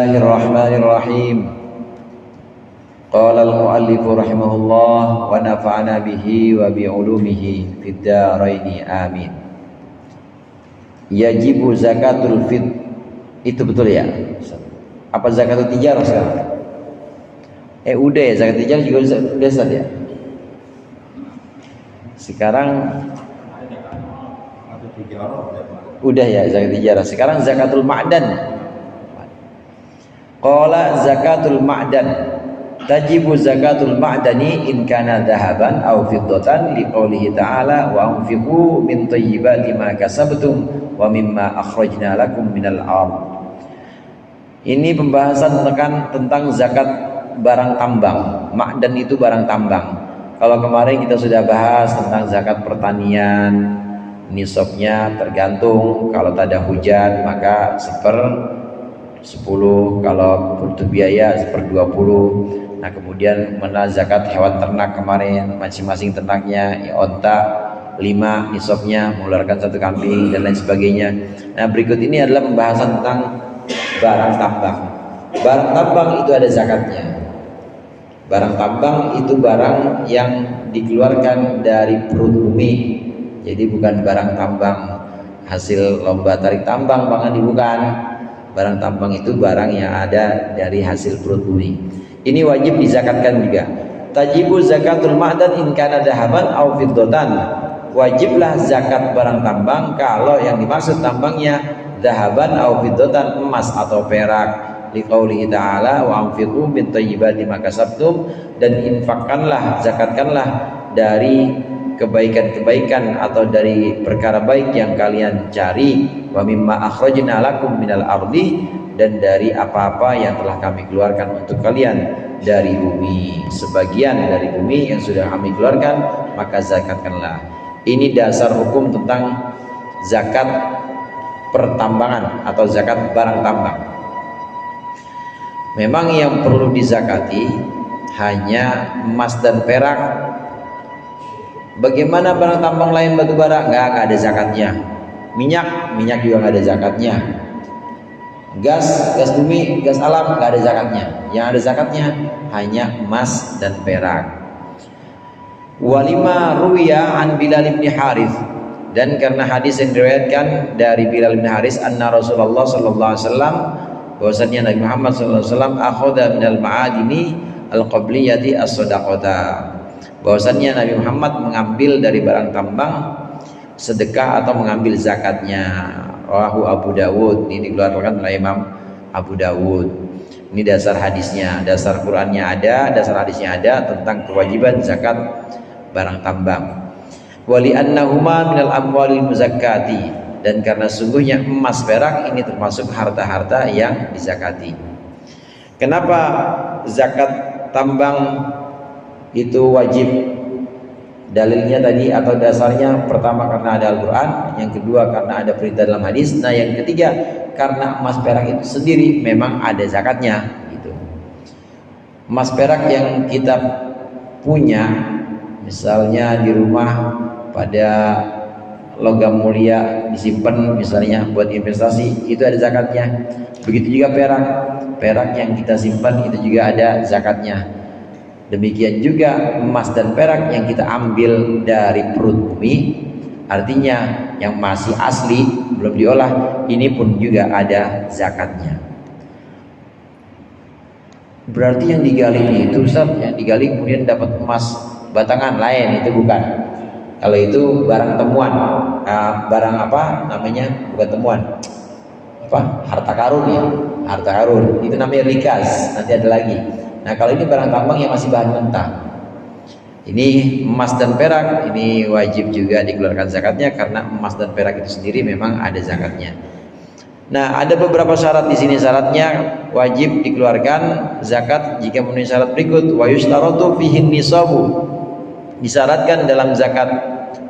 Bismillahirrahmanirrahim. Qala al-muallif rahimahullah wa nafa'ana bihi wa bi'ulumihi fid dharain amin. Yajibu zakatul fitr. Itu betul ya? Apa zakatul tijarah sekarang? Udah ya, zakat tijarah juga udah ya? Sekarang udah ya zakat tijarah. Sekarang zakatul ma'dan. Qala zakatul ma'dan tajibu zakatul ma'dani in kana dhahaban aw fiddatan liqaulihi ta'ala wa anfiqu min thayyibati ma kasabtum wa mimma akhrajna lakum minal ardh. Ini pembahasan tentang zakat barang tambang. Ma'dan itu barang tambang. Kalau kemarin kita sudah bahas tentang zakat pertanian, nisabnya tergantung, kalau tak ada hujan maka 10, kalau butuh biaya 1/20. Nah kemudian mana zakat hewan ternak kemarin, masing-masing ternaknya ya, onta 5 nisabnya mengeluarkan 1 kambing dan lain sebagainya. Nah berikut ini adalah pembahasan tentang barang tambang. Barang tambang itu ada zakatnya. Barang tambang itu barang yang dikeluarkan dari perut bumi. Jadi bukan barang tambang hasil lomba tarik tambang, bukan. Barang tambang itu barang yang ada dari hasil perut bumi. Ini wajib dizakatkan juga. Tajibu zakatul ma'dan in kana dhahaban aw fiddatan. Wajiblah zakat barang tambang kalau yang dimaksud tambangnya dhahaban aw fiddatan, emas atau perak. Liqaulihi ta'ala wa anfiqu min thayyibati ma kasabtum, dan infakkanlah, zakatkanlah dari kebaikan-kebaikan atau dari perkara baik yang kalian cari, wa mimma akhrajna lakum minal ardi, dan dari apa-apa yang telah kami keluarkan untuk kalian dari bumi. Sebagian dari bumi yang sudah kami keluarkan maka zakatkanlah. Ini dasar hukum tentang zakat pertambangan atau zakat barang tambang. Memang yang perlu dizakati hanya emas dan perak. Bagaimana barang tambang lain, batu bara? Nggak ada zakatnya. Minyak juga nggak ada zakatnya. Gas bumi, gas alam nggak ada zakatnya. Yang ada zakatnya hanya emas dan perak. Walima ruwiya an Bilal bin Harith, dan karena hadis yang diriwayatkan dari Bilal bin Harith anna Rasulullah sallallahu alaihi wasallam, bahwasanya Nabi Muhammad sallallahu alaihi wasallam akhadha minal ma'adini al-qabliyati as-sadaqata, bahwasannya Nabi Muhammad mengambil dari barang tambang sedekah atau mengambil zakatnya. Rawahu Abu Dawud, ini dikeluarkan oleh Imam Abu Dawud. Ini dasar hadisnya, dasar Qur'annya ada, dasar hadisnya ada tentang kewajiban zakat barang tambang. Wali annahuma minal amwalil muzakkati, dan karena sungguhnya emas perak ini termasuk harta-harta yang dizakati. Kenapa zakat tambang itu wajib? Dalilnya tadi atau dasarnya, pertama karena ada Al-Quran, yang kedua karena ada perintah dalam hadis, nah yang ketiga karena emas perak itu sendiri memang ada zakatnya gitu. Emas perak yang kita punya, misalnya di rumah pada logam mulia disimpan misalnya buat investasi, itu ada zakatnya. Begitu juga perak yang kita simpan itu juga ada zakatnya. Demikian juga emas dan perak yang kita ambil dari perut bumi, artinya yang masih asli belum diolah, ini pun juga ada zakatnya. Berarti yang digali itu Ustaz, yang digali kemudian dapat emas batangan lain, itu bukan. Kalau itu barang temuan, barang apa namanya, bukan temuan, apa, harta karun ya, harta karun itu namanya rikas, nanti ada lagi. Nah kalau ini barang tambang yang masih bahan mentah, ini emas dan perak, ini wajib juga dikeluarkan zakatnya karena emas dan perak itu sendiri memang ada zakatnya. Nah ada beberapa syarat di sini, syaratnya wajib dikeluarkan zakat jika memenuhi syarat berikut. Wa yushtaratu fihi nisabu, disyaratkan dalam zakat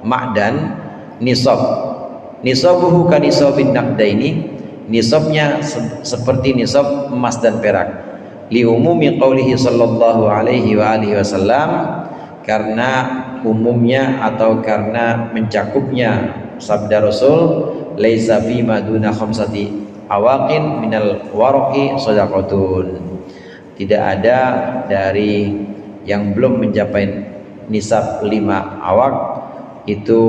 ma'dan nisab. Nisabuhu ka nisabin naqdaini, nisabnya seperti nisab emas dan perak. Li umumi qaulihi sallallahu alaihi wa alihi wasallam, karena umumnya atau karena mencakupnya sabda Rasul, laisa fi maduna khamsati awaqin minal warqi shadaqatun. Tidak ada dari yang belum mencapai nisab 5 awaq itu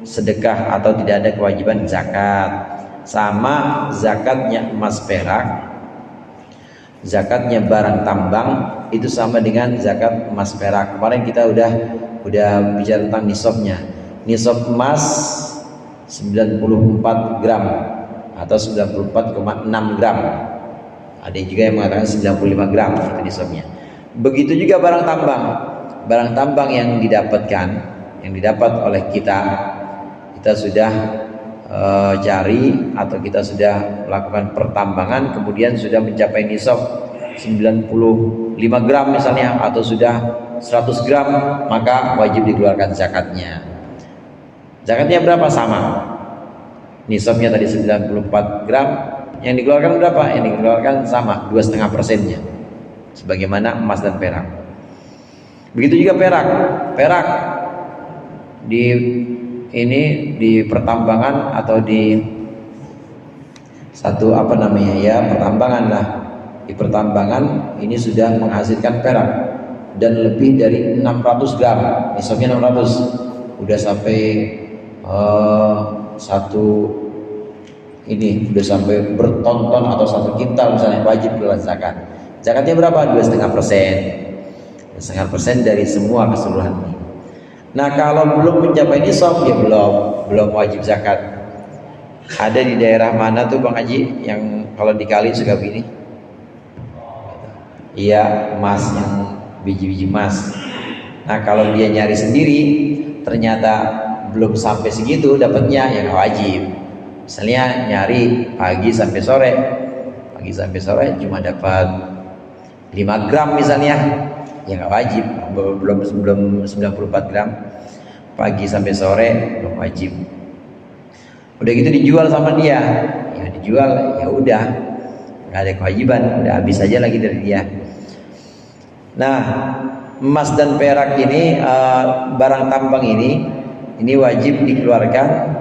sedekah atau tidak ada kewajiban zakat. Sama zakatnya emas perak, zakatnya barang tambang itu sama dengan zakat emas perak. Kemarin kita udah bicara tentang nisabnya. Nisab emas 94 gram atau 94,6 gram. Ada juga yang mengatakan 95 gram itu nisabnya. Begitu juga barang tambang. Barang tambang yang didapat oleh kita sudah cari atau kita sudah melakukan pertambangan, kemudian sudah mencapai nisab 95 gram misalnya, atau sudah 100 gram, maka wajib dikeluarkan zakatnya. Zakatnya berapa? Sama nisabnya tadi 94 gram, yang dikeluarkan berapa? Yang dikeluarkan sama 2,5%-nya, sebagaimana emas dan perak. Begitu juga perak di pertambangan atau di satu pertambangan lah. Di pertambangan ini sudah menghasilkan perak dan lebih dari 600 gram, nisabnya 600, udah sampai udah sampai bertonton atau 1 kintal misalnya, wajib keluar zakat. Zakatnya berapa? 2,5% dari semua keseluruhan ini. Nah, kalau belum mencapai nisab ya belum wajib zakat. Ada di daerah mana tuh Bang Haji yang kalau dikali suka begini? Iya, emas, yang biji-biji emas. Nah, kalau dia nyari sendiri ternyata belum sampai segitu dapatnya, ya nggak wajib. Misalnya nyari pagi sampai sore cuma dapat 5 gram misalnya, ya nggak wajib. Belum 94 gram, pagi sampai sore belum wajib. Udah gitu dijual sama dia, ya dijual, ya udah nggak ada kewajiban, udah habis aja lagi dari dia. Nah, emas dan perak ini, barang tambang ini wajib dikeluarkan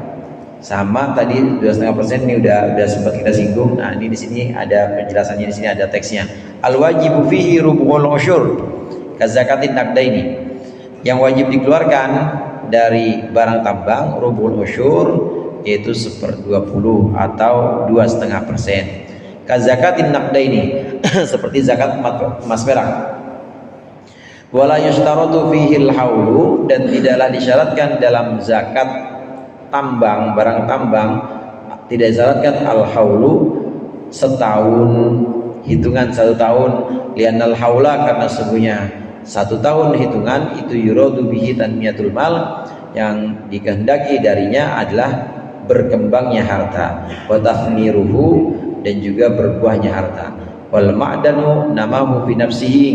sama tadi 2,5%. Ini udah sempat kita singgung. Nah, ini di sini ada penjelasannya, di sini ada teksnya. Al wajibu fihi rubu'ul usyur kazakatin naqdaini. Yang wajib dikeluarkan dari barang tambang rubu'ul usyur yaitu 1/20 atau 2,5%. Kazakatin naqdaini seperti zakat emas perak. Wala yushtaratu fihil haulu, dan tidaklah disyaratkan dalam zakat tambang, barang tambang tidak disyaratkan al haulu setahun, hitungan 1 tahun, lianal haula, karena sesungguhnya 1 tahun hitungan itu yuradu bihi tanmiyatul mal, yang dikehendaki darinya adalah berkembangnya harta, wa tafniruhu, dan juga berbuahnya harta, wal ma'danu namahu fi nafsihi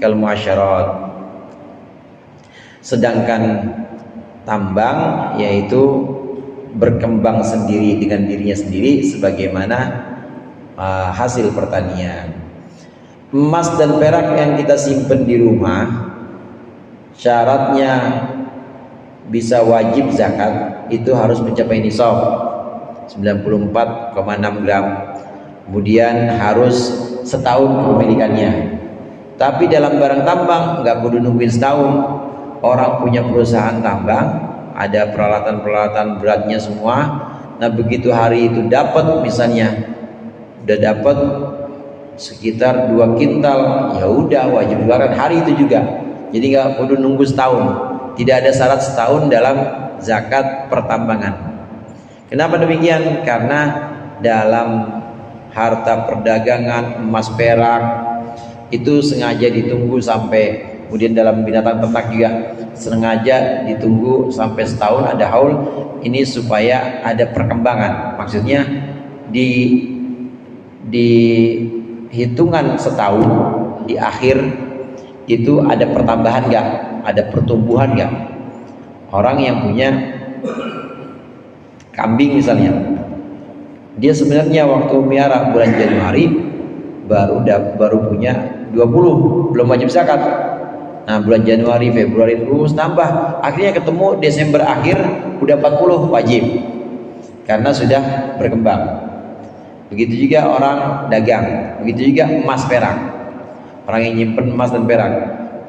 kal muasyarat. Sedangkan tambang yaitu berkembang sendiri dengan dirinya sendiri sebagaimana hasil pertanian. Emas dan perak yang kita simpan di rumah, syaratnya bisa wajib zakat itu harus mencapai nisab 94,6 gram, kemudian harus setahun kepemilikannya. Tapi dalam barang tambang nggak perlu nungguin setahun. Orang punya perusahaan tambang, ada peralatan-peralatan beratnya semua. Nah, begitu hari itu dapat, misalnya udah dapat sekitar 2 kintal, ya udah wajib keluarkan hari itu juga. Jadi nggak perlu nunggu setahun. Tidak ada syarat setahun dalam zakat pertambangan. Kenapa demikian? Karena dalam harta perdagangan emas perak itu sengaja ditunggu sampai, kemudian dalam binatang ternak juga sengaja ditunggu sampai setahun ada haul ini supaya ada perkembangan. Maksudnya di hitungan setahun di akhir itu ada pertambahan nggak, ada pertumbuhan nggak. Orang yang punya kambing misalnya, dia sebenarnya waktu miara bulan Januari baru punya 20, belum wajib zakat. Nah, bulan Januari, Februari terus tambah, akhirnya ketemu Desember akhir udah 40 wajib karena sudah berkembang. Begitu juga orang dagang, begitu juga emas perak. Orang yang nyimpen emas dan perak,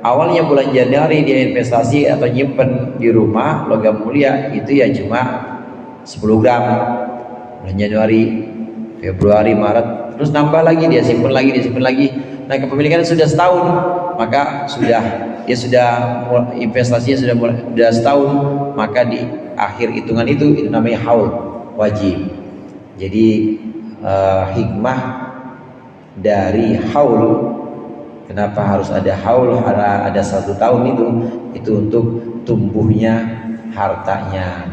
awalnya bulan Januari dia investasi atau nyimpen di rumah logam mulia, itu ya cuma 10 gram. Bulan Januari, Februari, Maret, terus nambah lagi, dia simpen lagi, dia simpen lagi. Nah, kepemilikannya sudah setahun, maka dia sudah investasinya sudah setahun, maka di akhir hitungan itu namanya haul wajib. Jadi hikmah dari haul, kenapa harus ada haul, ada 1 tahun itu untuk tumbuhnya hartanya,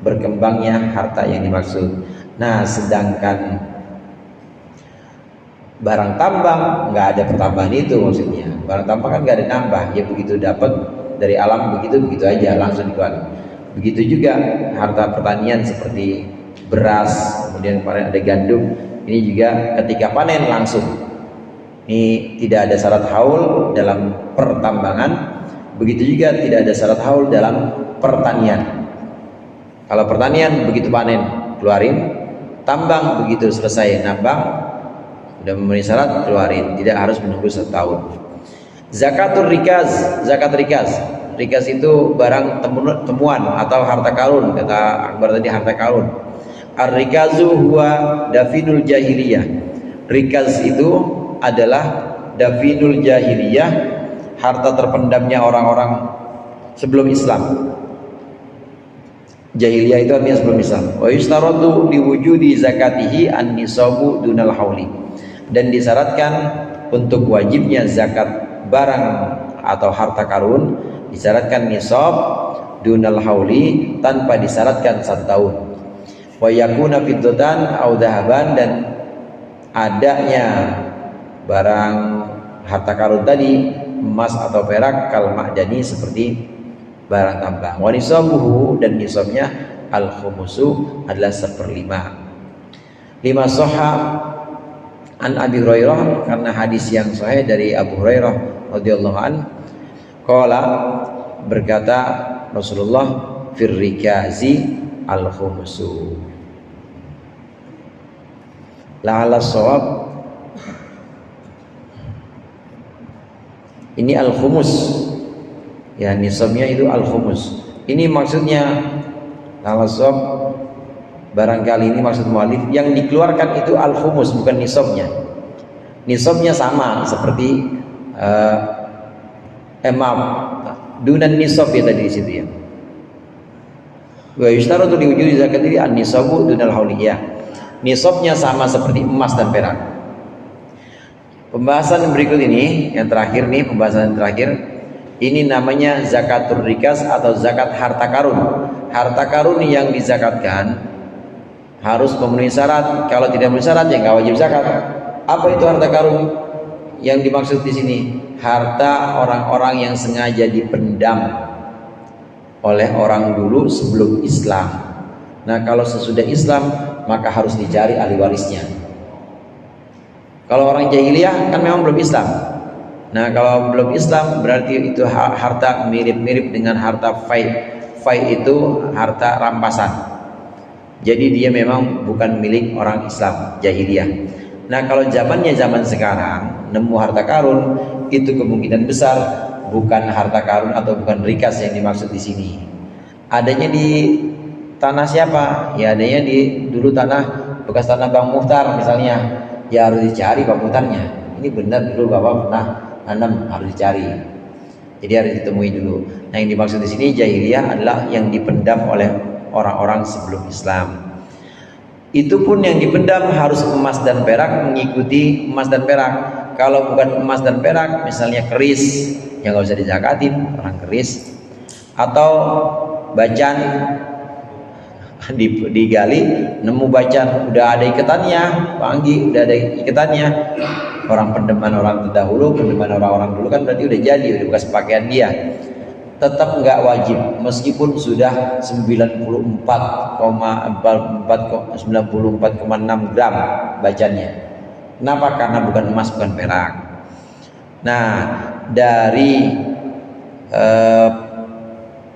berkembangnya harta yang dimaksud. Nah, sedangkan barang tambang nggak ada pertambahan itu, maksudnya barang tambang kan nggak ada nambah, ya begitu dapat dari alam begitu aja langsung dikeluarkan. Begitu juga harta pertanian seperti beras, kemudian kemarin ada gandum, ini juga ketika panen langsung. Ini tidak ada syarat haul dalam pertambangan, begitu juga tidak ada syarat haul dalam pertanian. Kalau pertanian begitu panen keluarin, tambang begitu selesai nambang sudah memenuhi syarat keluarin, tidak harus menunggu 1 tahun. Zakatul rikaz, zakat rikaz. Rikaz itu barang temuan atau harta karun, kata Akbar tadi harta karun. Ar-rikazu huwa dafinul jahiliyah. Rikaz itu adalah dafinul jahiliyah, harta terpendamnya orang-orang sebelum Islam. Jahiliyah itu artinya sebelum Islam. Wa yustaratu liwujudi zakatihi an-nisabu dunal hauli. Dan disyaratkan untuk wajibnya zakat barang atau harta karun, disyaratkan nisab dunal hauli, tanpa disyaratkan 1 tahun. Wa yakuna fiddatan au dhahaban, dan adanya barang harta karun tadi emas atau perak, kal ma'dani, seperti barang tambang. Wa nisabuhu, dan nisabnya al khumusu adalah 1/5. Lima sahha an Abi Hurairah, karena hadis yang sahih dari Abu Hurairah radhiyallahu an, qala, berkata Rasulullah, fir rikazi al khumusu. La'ala shawab, ini al khumus ya, nisabnya itu al khumus. Ini maksudnya la'ala shawab, barangkali ini maksud mu'alif, yang dikeluarkan itu al khumus, bukan nisabnya. Nisabnya sama seperti dunan nisab ya tadi di situ ya. Wa yushtaratu li wujudi zakati an-nisabu dunal hauliyah. Nisabnya sama seperti emas dan perak. Pembahasan berikut ini, yang terakhir nih, pembahasan terakhir, ini namanya zakatul rikaz atau zakat harta karun. Harta karun yang dizakatkan harus memenuhi syarat. Kalau tidak memenuhi syarat ya nggak wajib zakat. Apa itu harta karun? Yang dimaksud di sini harta orang-orang yang sengaja dipendam oleh orang dulu sebelum Islam. Nah, kalau sesudah Islam maka harus dicari ahli warisnya. Kalau orang jahiliyah kan memang belum Islam. Nah, kalau belum Islam berarti itu harta mirip-mirip dengan harta fai. Fai itu harta rampasan. Jadi dia memang bukan milik orang Islam jahiliyah. Nah, kalau zaman sekarang nemu harta karun, itu kemungkinan besar bukan harta karun atau bukan rikas yang dimaksud di sini. Adanya di tanah siapa? Ya adanya di dulu bekas tanah Bang Muhtar misalnya. Ya harus dicari Bang Muhtarnya. Ini benar dulu Bapak pernah tanam, harus dicari. Jadi harus ditemui dulu. Nah, yang dimaksud di sini jahiliyah adalah yang dipendam oleh orang-orang sebelum Islam. Itu pun yang dipendam harus emas dan perak, mengikuti emas dan perak. Kalau bukan emas dan perak, misalnya keris, yang nggak usah dizakatin, orang keris, atau bacan digali, nemu bacan, udah ada ikatannya, panggi, udah ada ikatannya. Orang pendeman orang terdahulu, pendeman orang-orang dulu kan berarti udah jadi, udah bekas pakaian dia. Tetap nggak wajib meskipun sudah 94,6 gram bacannya. Kenapa? Karena bukan emas, bukan perak. Nah, dari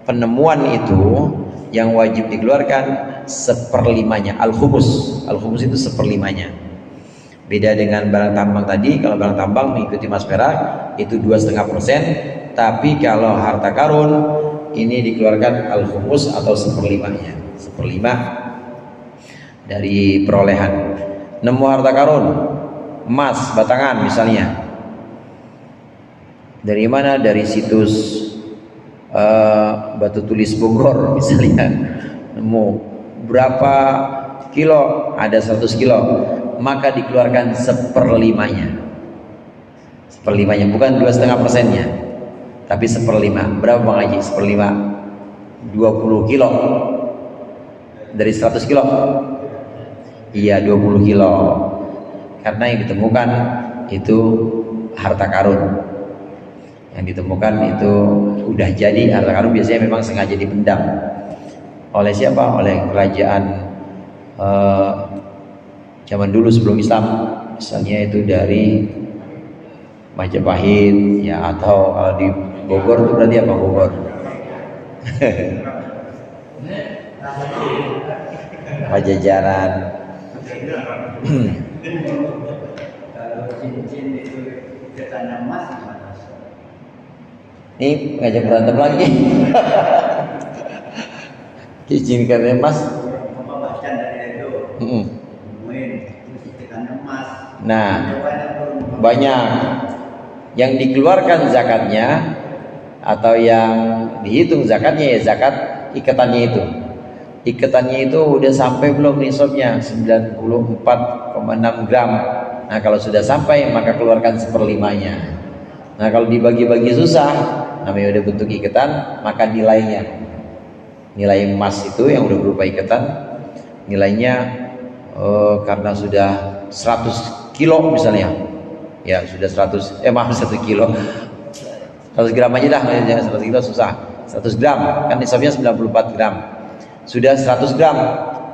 penemuan itu yang wajib dikeluarkan 1/5-nya al-khumus. Al-khumus itu 1/5-nya. Beda dengan barang tambang tadi, kalau barang tambang mengikuti emas perak itu 2,5%, tapi kalau harta karun ini dikeluarkan al-khumus atau seperlimanya, seperlima dari perolehan. Nemu harta karun emas batangan misalnya, dari mana? Dari situs Batu Tulis Bogor misalnya, nemu berapa kilo, ada 100 kilo, maka dikeluarkan seperlimanya, seperlimanya, bukan 2,5%-nya, tapi seperlima. Berapa Bang Haji seperlima? 20 kilo dari 100 kilo. Iya, 20 kilo, karena yang ditemukan itu harta karun. Yang ditemukan itu udah jadi harta karun, biasanya memang sengaja dipendam oleh siapa? Oleh kerajaan zaman dulu sebelum Islam, misalnya itu dari Majapahit ya, atau kalau di Bogor itu berarti apa? Bogor Pajajaran. Kalau cincin itu katanya emas, Ini ngajak berantem lagi. Cincin karena emas. membebaskan dari itu, nemuin katanya emas. Nah, banyak yang dikeluarkan zakatnya atau yang dihitung zakatnya, ya zakat ikatannya itu. Ikatannya itu udah sampai belum nisabnya 94,6 gram. Nah, kalau sudah sampai maka keluarkan seperlimanya. Nah, kalau dibagi-bagi susah, namanya udah bentuk ikatan, maka nilainya, nilai emas itu yang udah berupa ikatan, nilainya karena sudah 100 kilo misalnya, ya sudah 100, maaf 1 kilo, 100 gram aja dah, jangan 100 kilo susah. 100 gram kan nisabnya 94 gram, sudah 100 gram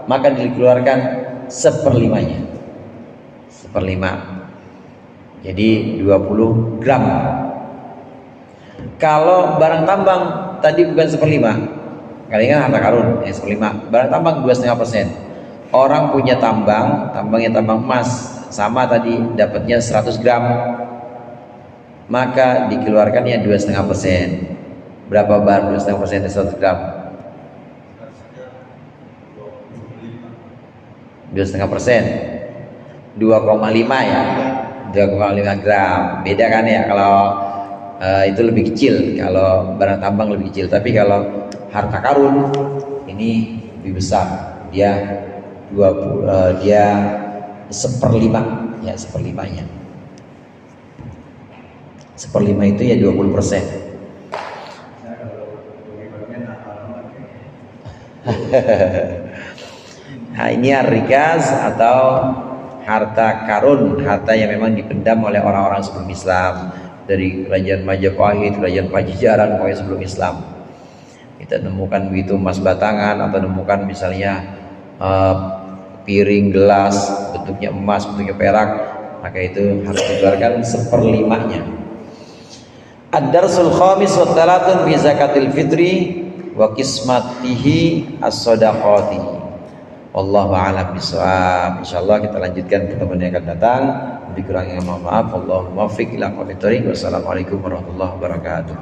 maka dikeluarkan seperlimanya, seperlima, jadi 20 gram. Kalau barang tambang tadi bukan seperlima, kalian harta karun ya seperlima, barang tambang 2,5%. Orang punya tambang, tambangnya tambang emas, sama tadi dapatnya 100 gram, maka dikeluarkannya 2,5%. Berapa bar 2,5% dari 100 gram? 2,5%, 2,5 ya, 2,5 gram. Beda kan ya, kalau itu lebih kecil, kalau barang tambang lebih kecil. Tapi kalau harta karun ini lebih besar, dia 20, dia seperlima ya, seperlimanya. Seperlima itu ya 20%. Nah, ini ar-rikaz atau harta karun, harta yang memang dipendam oleh orang-orang sebelum Islam, dari kerajaan Majapahit, kerajaan Pajajaran, pokoknya sebelum Islam. Kita nemukan begitu emas batangan, atau nemukan misalnya piring gelas bentuknya emas, bentuknya perak, maka itu harus dikeluarkan seperlimanya. Ad-darsul khamis wa talatun fi zakatil fitri wa qismatihi as-sadaqati. Wallahu a'lam bishawab. Insyaallah kita lanjutkan pertemuan yang akan datang. Lebih kurangnya mohon maaf. Allahumma muwaffiq ila aqwamit thoriq. Wassalamualaikum warahmatullahi wabarakatuh.